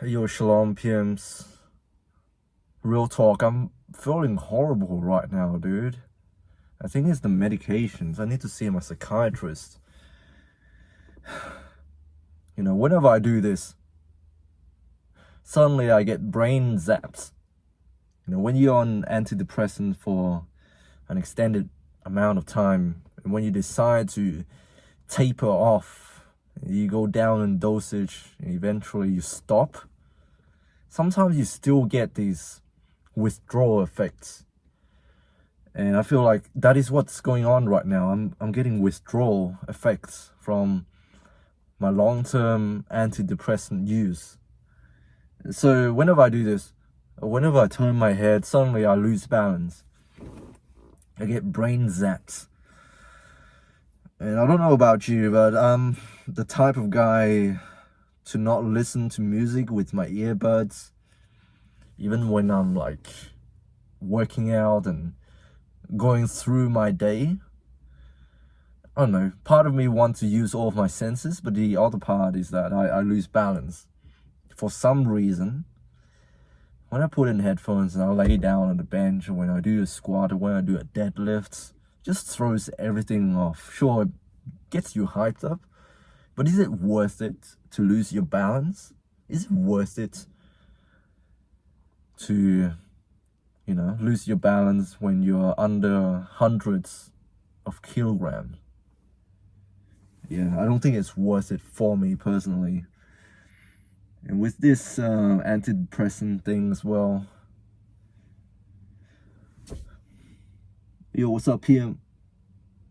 Yo, Shalom PMs. Real talk, I'm feeling horrible right now, dude. I think it's the medications. I need to see my psychiatrist. Whenever I do this, suddenly I get brain zaps. When you're on antidepressant for an extended amount of time, and when you decide to taper off, you go down in dosage, and eventually you stop. Sometimes you still get these withdrawal effects. And I feel like that is what's going on right now. I'm getting withdrawal effects from my long-term antidepressant use. So whenever I do this, whenever I turn my head, suddenly I lose balance. I get brain zaps. And I don't know about you, but I'm the type of guy to not listen to music with my earbuds, even when I'm like working out and going through my day. I don't know, part of me wants to use all of my senses, but the other part is that I lose balance. For some reason, when I put in headphones and I lay down on the bench, or when I do a squat, or when I do a deadlift, just throws everything off. Sure, it gets you hyped up, but is it worth it to lose your balance? Is it worth it to, lose your balance when you're under hundreds of kilograms? Yeah, I don't think it's worth it for me personally. And with this antidepressant thing as well. Yo, what's up, PM?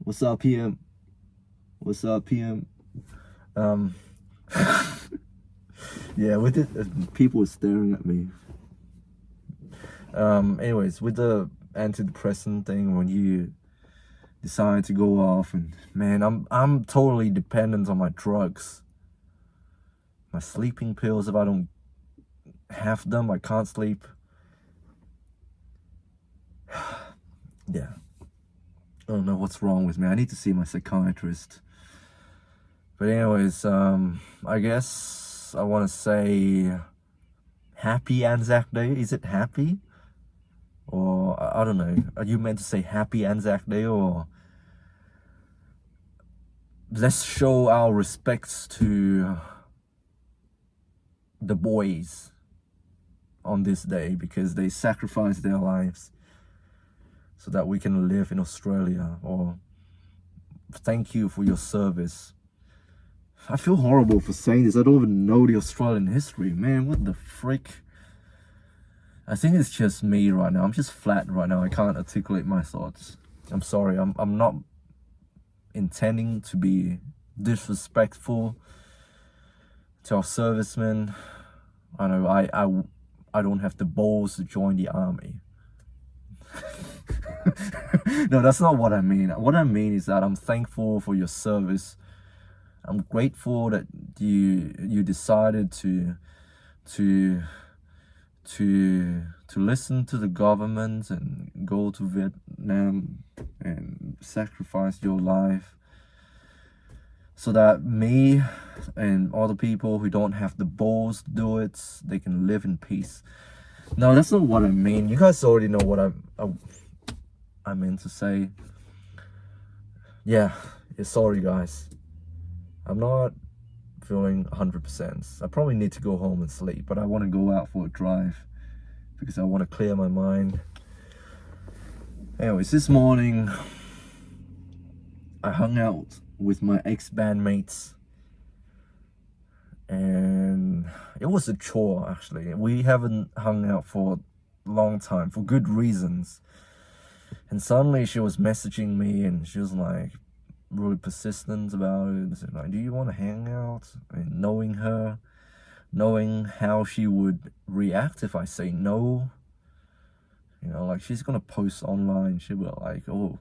What's up, PM? What's up, PM? Yeah, with it, people are staring at me. Anyways, with the antidepressant thing, when you decide to go off, and man, I'm totally dependent on my drugs. My sleeping pills, if I don't have them, I can't sleep. Yeah. I don't know what's wrong with me. I need to see my psychiatrist. But anyways, I guess I want to say happy Anzac Day. Is it happy? Or, I don't know. Are you meant to say happy Anzac Day, or let's show our respects to the boys on this day because they sacrificed their lives so that we can live in Australia, or thank you for your service. I feel horrible for saying this. I don't even know the Australian history. Man, what the frick? I think it's just me right now. I'm just flat right now. I can't articulate my thoughts. I'm sorry. I'm not intending to be disrespectful to our servicemen. I know I don't have the balls to join the army. No, that's not what I mean. What I mean is that I'm thankful for your service. I'm grateful that you decided to listen to the government and go to Vietnam and sacrifice your life so that me and other people who don't have the balls to do it, they can live in peace. No, that's not what I mean. You guys already know what I meant to say. Yeah, sorry guys. I'm not feeling 100%. I probably need to go home and sleep, but I want to go out for a drive because I want to clear my mind. Anyways, this morning I hung out with my ex-bandmates and it was a chore actually. We haven't hung out for a long time for good reasons. And suddenly she was messaging me and she was like really persistent about it. Like, do you want to hang out? And knowing her, knowing how she would react if I say no, like she's gonna post online, she'll be like, oh,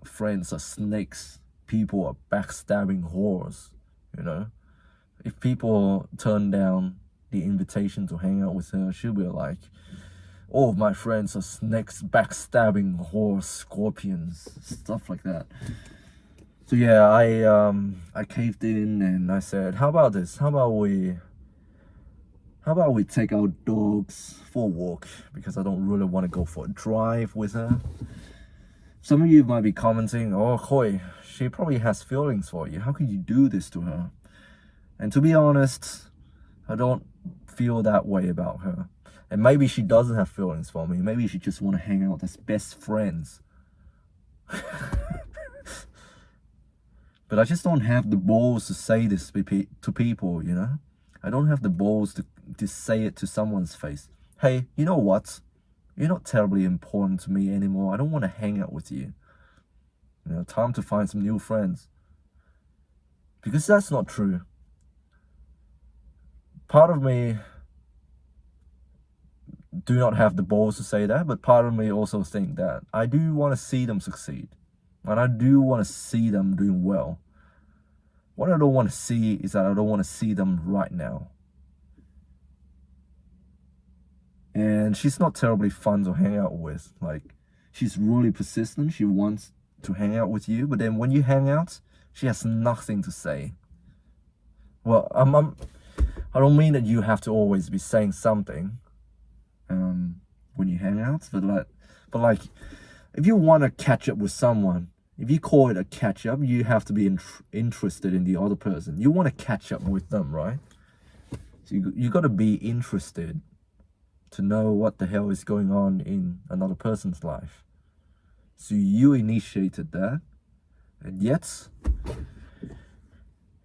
friends are snakes, people are backstabbing whores. If people turn down the invitation to hang out with her, she'll be like, all of my friends are snakes, backstabbing whores, scorpions, stuff like that. So yeah, I caved in and I said, how about this? How about we how about we take our dogs for a walk? Because I don't really want to go for a drive with her. Some of you might be commenting, oh, Khoi, she probably has feelings for you. How could you do this to her? And to be honest, I don't feel that way about her. And maybe she doesn't have feelings for me. Maybe she just want to hang out as best friends. But I just don't have the balls to say this to people, you know? I don't have the balls to say it to someone's face. Hey, you know what? You're not terribly important to me anymore. I don't want to hang out with you. You know, time to find some new friends. Because that's not true. Part of me do not have the balls to say that, but part of me also think that I do want to see them succeed. And I do want to see them doing well. What I don't want to see is that I don't want to see them right now. And she's not terribly fun to hang out with. Like, she's really persistent. She wants to hang out with you. But then when you hang out, she has nothing to say. Well, I don't mean that you have to always be saying something when you hang out. But like, if you want to catch up with someone, if you call it a catch up, you have to be interested in the other person. You want to catch up with them, right? So you got to be interested to know what the hell is going on in another person's life. So you initiated that, and yet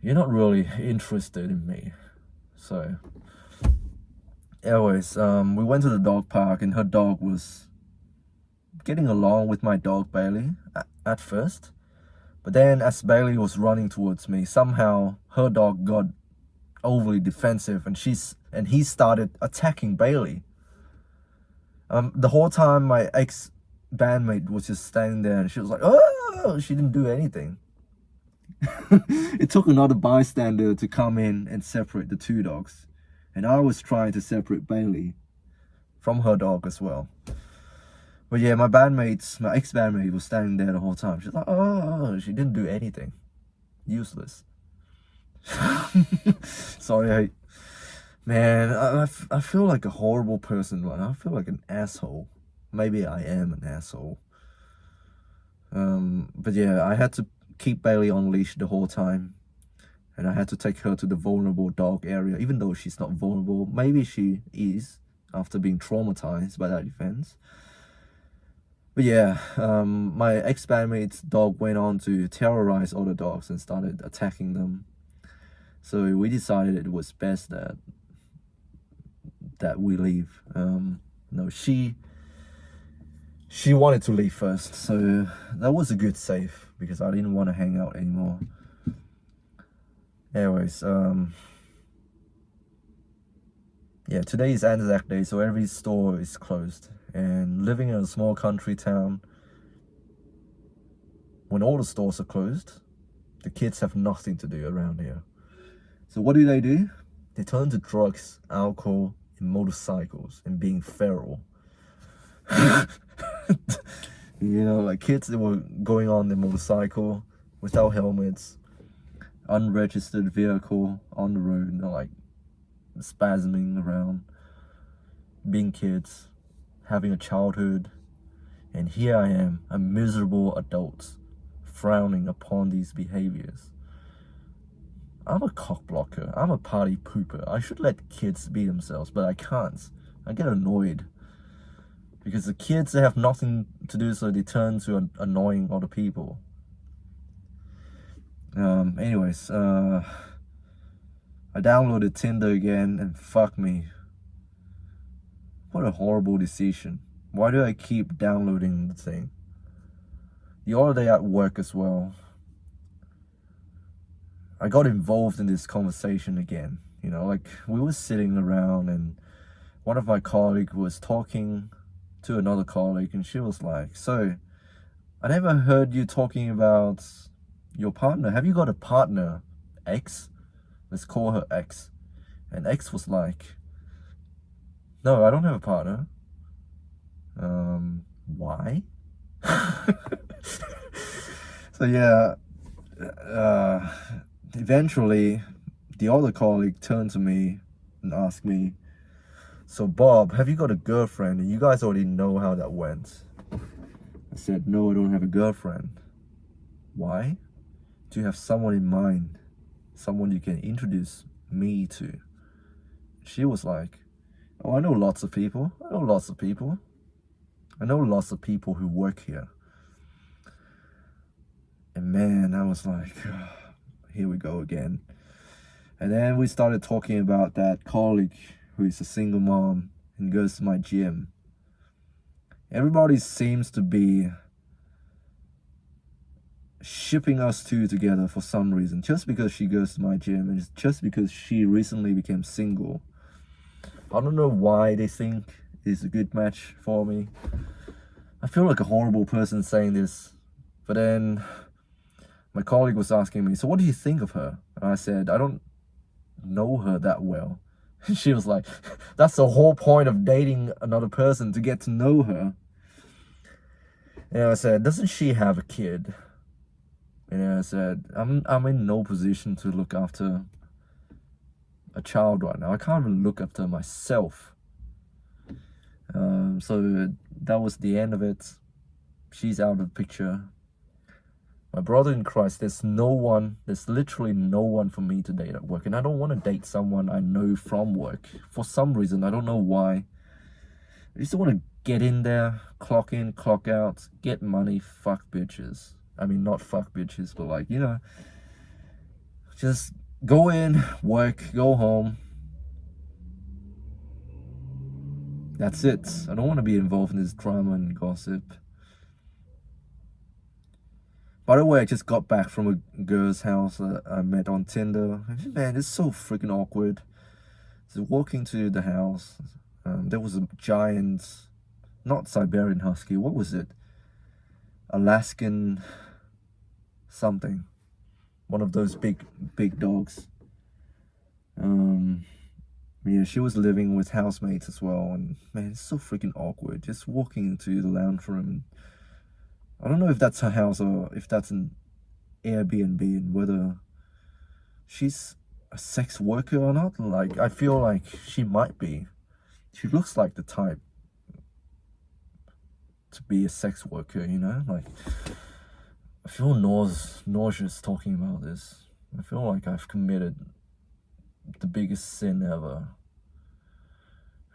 you're not really interested in me. So anyways, we went to the dog park, and her dog was getting along with my dog Bailey at first. But then as Bailey was running towards me, somehow her dog got overly defensive, and he started attacking Bailey. The whole time my ex-bandmate was just standing there, and she was like, oh, she didn't do anything. It took another bystander to come in and separate the two dogs. And I was trying to separate Bailey from her dog as well. But yeah, my ex-bandmate was standing there the whole time. She's like, oh, she didn't do anything. Useless. Sorry, man, I feel like a horrible person, man. I feel like an asshole. Maybe I am an asshole. But yeah, I had to keep Bailey on leash the whole time. And I had to take her to the vulnerable dog area, even though she's not vulnerable. Maybe she is, after being traumatized by that event. But yeah, my ex-bandmate's dog went on to terrorize other dogs and started attacking them. So we decided it was best that we leave. No, she wanted to leave first, so that was a good save because I didn't want to hang out anymore. Anyways, yeah, today is Anzac Day, so every store is closed. And living in a small country town, when all the stores are closed, the kids have nothing to do around here. So what do? They turn to drugs, alcohol, and motorcycles, and being feral. You know, like kids that were going on their motorcycle without helmets, unregistered vehicle on the road, you know, like spasming around, being kids, having a childhood. And here I am, a miserable adult, frowning upon these behaviors. I'm a cockblocker. I'm a party pooper. I should let kids be themselves, but I can't. I get annoyed. Because the kids, they have nothing to do, so they turn to annoying other people. Anyways, I downloaded Tinder again, and fuck me. What a horrible decision. Why do I keep downloading the thing? The other day at work as well, I got involved in this conversation again. You know, like we were sitting around and one of my colleagues was talking to another colleague, and she was like, so, I never heard you talking about your partner. Have you got a partner, X? Let's call her X. And X was like, no, I don't have a partner. Why? So yeah, eventually the other colleague turned to me and asked me, so Bob, have you got a girlfriend? And you guys already know how that went. I said, no, I don't have a girlfriend. Why? Do you have someone in mind? Someone you can introduce me to? She was like, oh, I know lots of people. I know lots of people who work here. And man, I was like, here we go again. And then we started talking about that colleague who is a single mom and goes to my gym. Everybody seems to be shipping us two together for some reason, just because she goes to my gym and just because she recently became single. I don't know why they think it's a good match for me. I feel like a horrible person saying this, but then my colleague was asking me, so what do you think of her? And I said, I don't know her that well. And she was like, that's the whole point of dating another person, to get to know her. And I said, doesn't she have a kid? And I said, I'm in no position to look after a child right now. I can't even look after myself. So that was the end of it. She's out of the picture. My brother in Christ, there's literally no one for me to date at work. And I don't want to date someone I know from work. For some reason, I don't know why. I just want to get in there, clock in, clock out, get money, fuck bitches. I mean, not fuck bitches, but like, you know, just go in, work, go home. That's it. I don't want to be involved in this drama and gossip. By the way, I just got back from a girl's house that I met on Tinder. Man, it's so freaking awkward. So walking to the house, there was a giant, not Siberian Husky, what was it? Alaskan something. One of those big dogs. Yeah, she was living with housemates as well, and man, it's so freaking awkward. Just walking into the lounge room. I don't know if that's her house or if that's an Airbnb, and whether she's a sex worker or not. Like, I feel like she might be. She looks like the type to be a sex worker, you know? Like, I feel nauseous talking about this. I feel like I've committed the biggest sin ever.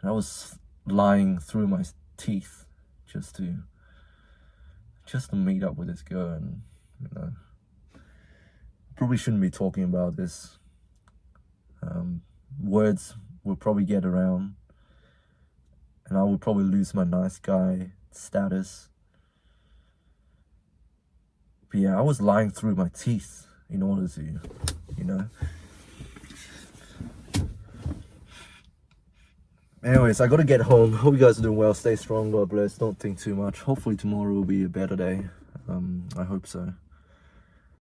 And I was lying through my teeth just to meet up with this girl, and you know, probably shouldn't be talking about this. Words will probably get around, and I will probably lose my nice guy status. But yeah, I was lying through my teeth in order to, you know. Anyways, I gotta get home. Hope you guys are doing well. Stay strong. God bless. Don't think too much. Hopefully tomorrow will be a better day. I hope so.